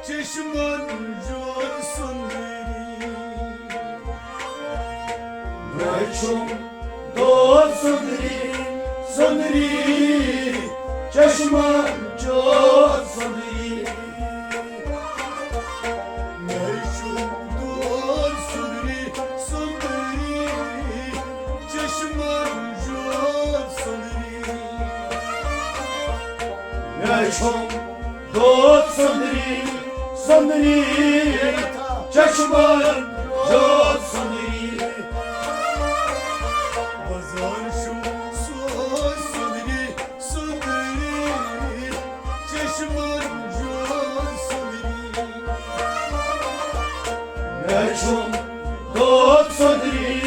چشمان جان سندری نچون داد سندری سندری چشمان جان سندری نچون داد سندری سندری چشمان جان سندری نچون داد سندری سندری چشمان جان سندری بازار شو سوز سندری سندری چشمان جان سندری نچون داد سندری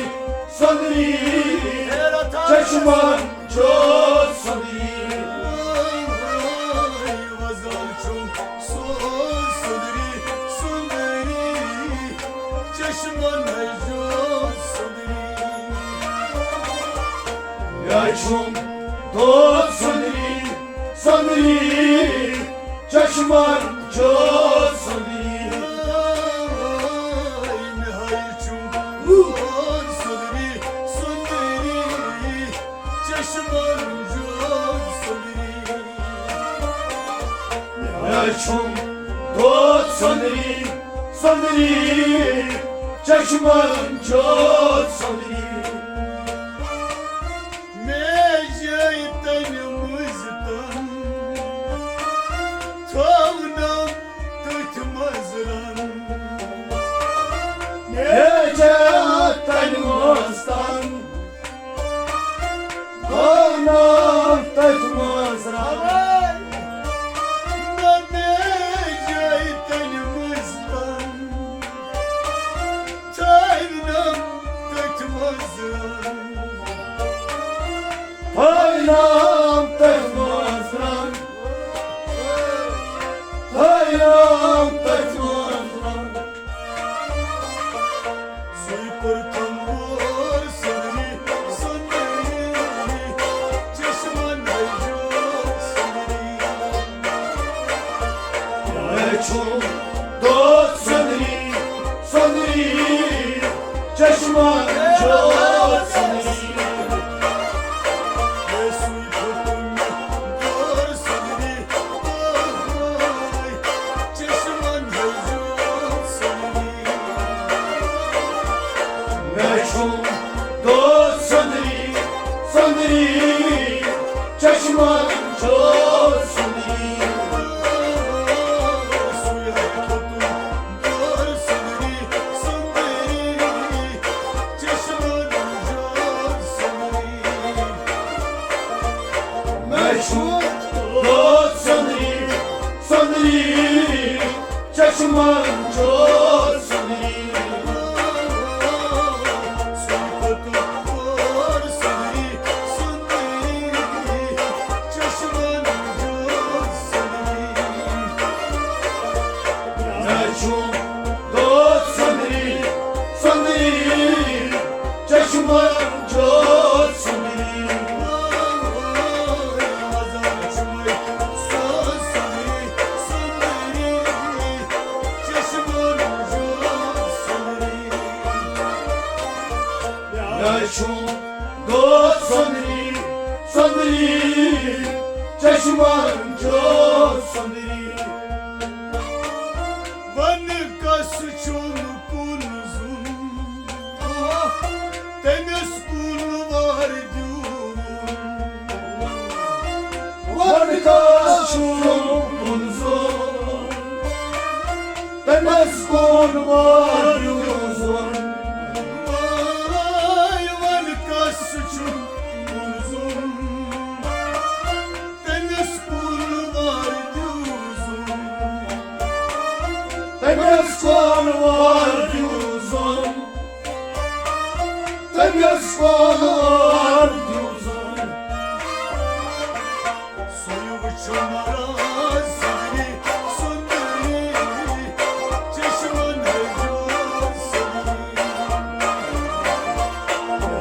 سندری چشمان جان سندری نچون داد سندری سندری چشمان جان سندری نچون داد سندری سندری چشمان جان سندری Tanımazdan Doğnam tutmazdan Taynam tutmazdan Taynam tutmazdan Nechun dad sandri sandri chashman jod sandri Nechun dad sandri sandri chashman jod sandri Nechun dad sandri sandri chashman jod sandri Nechun dad sandri sandri chashman jod sandri Nechun dad sandri sandri chashman jod sandri Vanka suçun kunuzun Temiz kulu var diyorum Varka şunuzun Temeskun var yüzün Vay vanka suçun kunuzun Temiz kulu var diyorsun Temeskun var yüzün Temeskun var yüzün Soyu uçanlara seni söndürü Çeşmen mevcut seni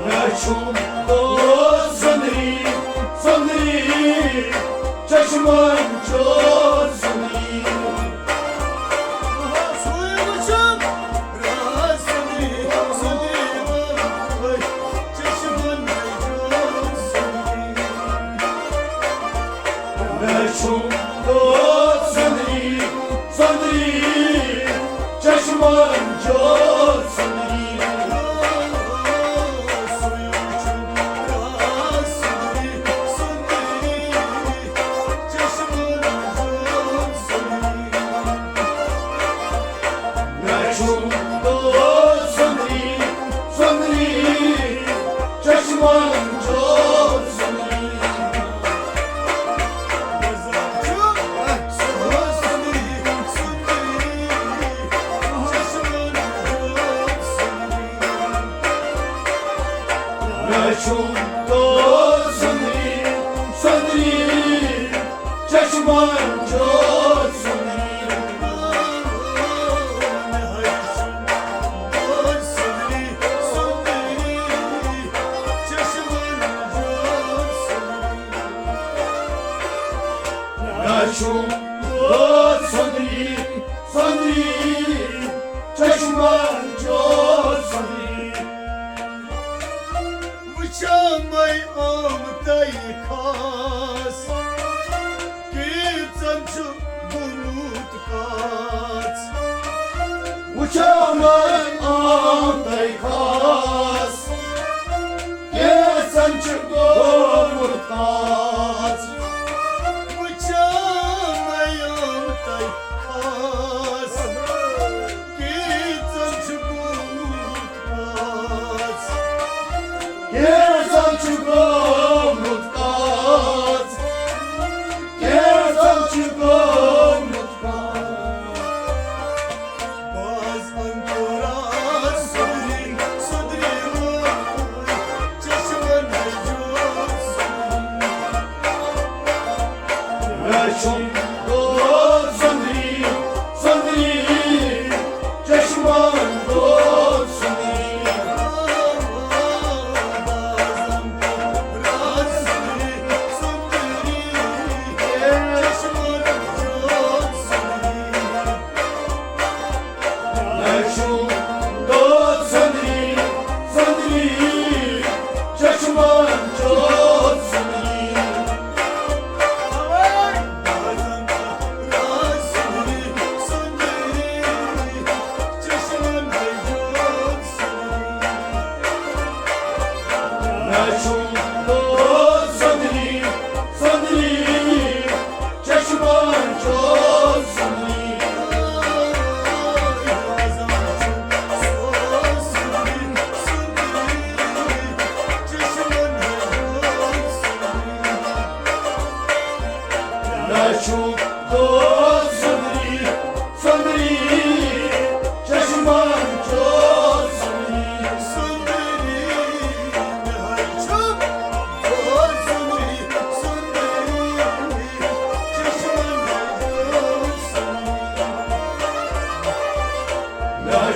Nechun dad sandri sandri chashman jod sandri چون سندری سندری چشمان جور سندری چون سندری سندری چشمان جور سندری چون سندری سندری چشمان جور سندری Uçamay amday kas Gitsen şu bulut kat Uçamay amday kas Geçsen çıkıyor kat Uçamay amday kas Gitsen şu bulut kat Geçsen çıkıyor kat Geçsen çıkıyor kat Baz Ankara Sudri Sudri Çeşmen mevcut Çun sandri sandri çeşman sandri Çun sandri sandri çeşman sandri Çun sandri sandri çeşman sandri Çun sandri sandri çeşman sandri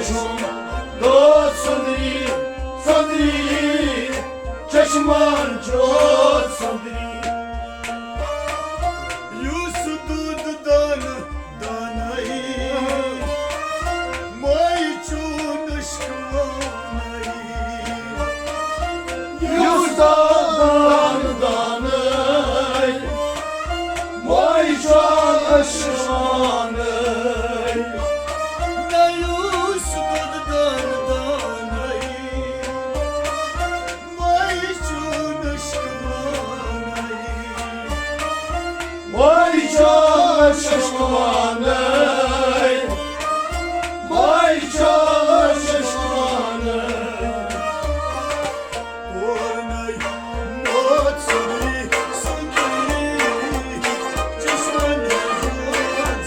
Çun sandri sandri çeşman sandri Yusuf dududan danayı May çun ışkıvanayı Yüzdan danay Vay can aşmanay Na Yusuf dududan danayı May çun ışkıvanayı Vay can aşmanay Vay can aşmanay Ornay mot sundri sundri Çeşmen mevcut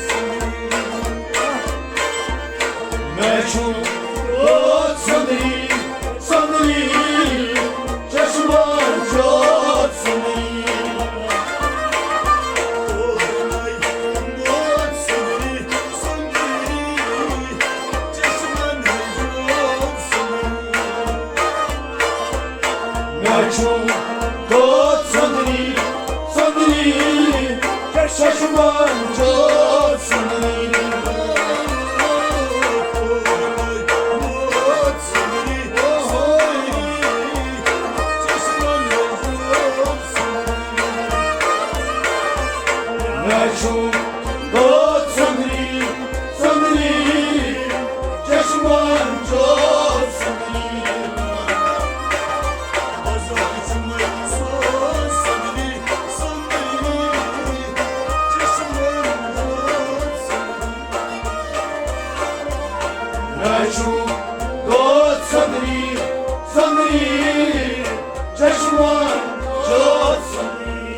Meçhul sandri sandri çeşman sandri Ornay mot sundri sundri Çeşmen mevcut Meçhul sandri sandri çeşman sandri Meçhul sandri sandri çeşman sandri Azaltımı son sandri sandri Çeşmen Meçhul dost sandri sandri çeşman çok sandri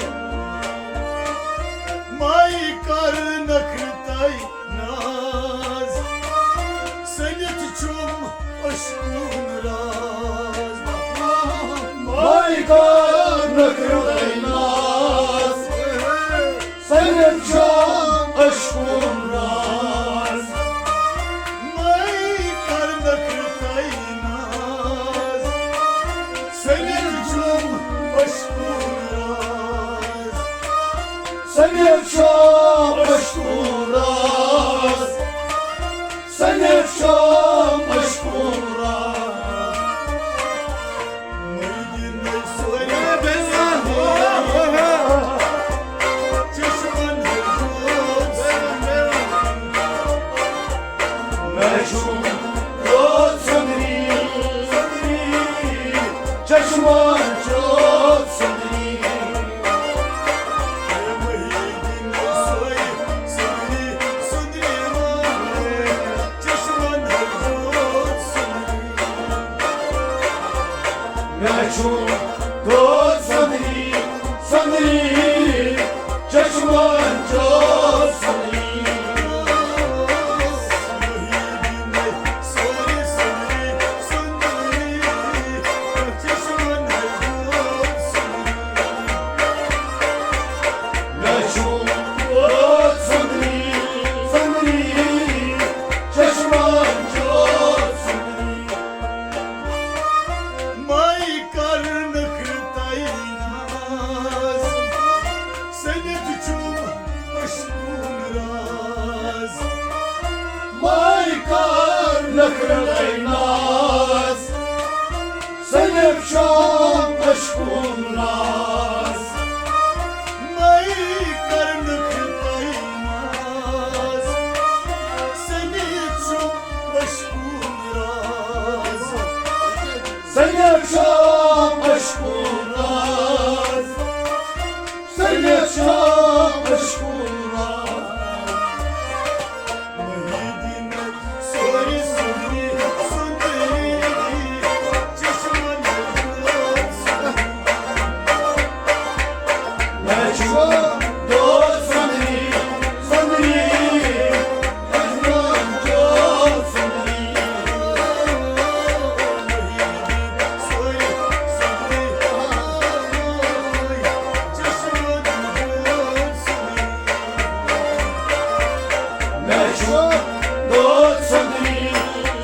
May karnak tay naz Senet çum aşkın raz May karnak naz Senet çum aşkın raz May karnak tay naz Senet çum aşkın raz Senet çum aşkın raz Senet çum aşkın raz Meydine söyle Çeşmen Meçhul dost sandri çeşman çok sandri Meçhul dost sandri sandri çeşman çok sandri Meçhul dost sandri sandri çeşman çok sandri May karnık taynaz Senet çum aşkın raz May karnak reynaz Senet çum aşkın raz May karnık taynaz Senet çum aşkın raz Senet çum aşkın raz Senet çum aşkın raz Meydine söyle söndü Çeşmen Meçhul dost sandri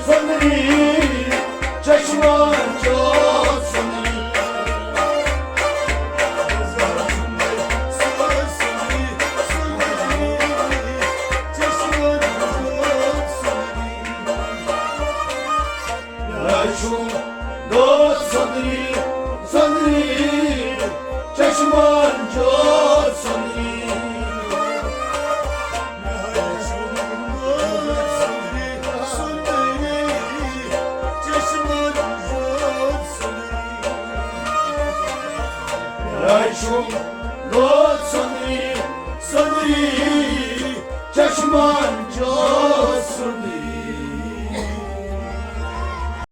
sandri çeşman çok sandri Meçhul dost sandri sandri çeşman çok sandri Meçhul dost sandri sandri çeşman çok sandri Meçhul dost sandri sandri çeşman çok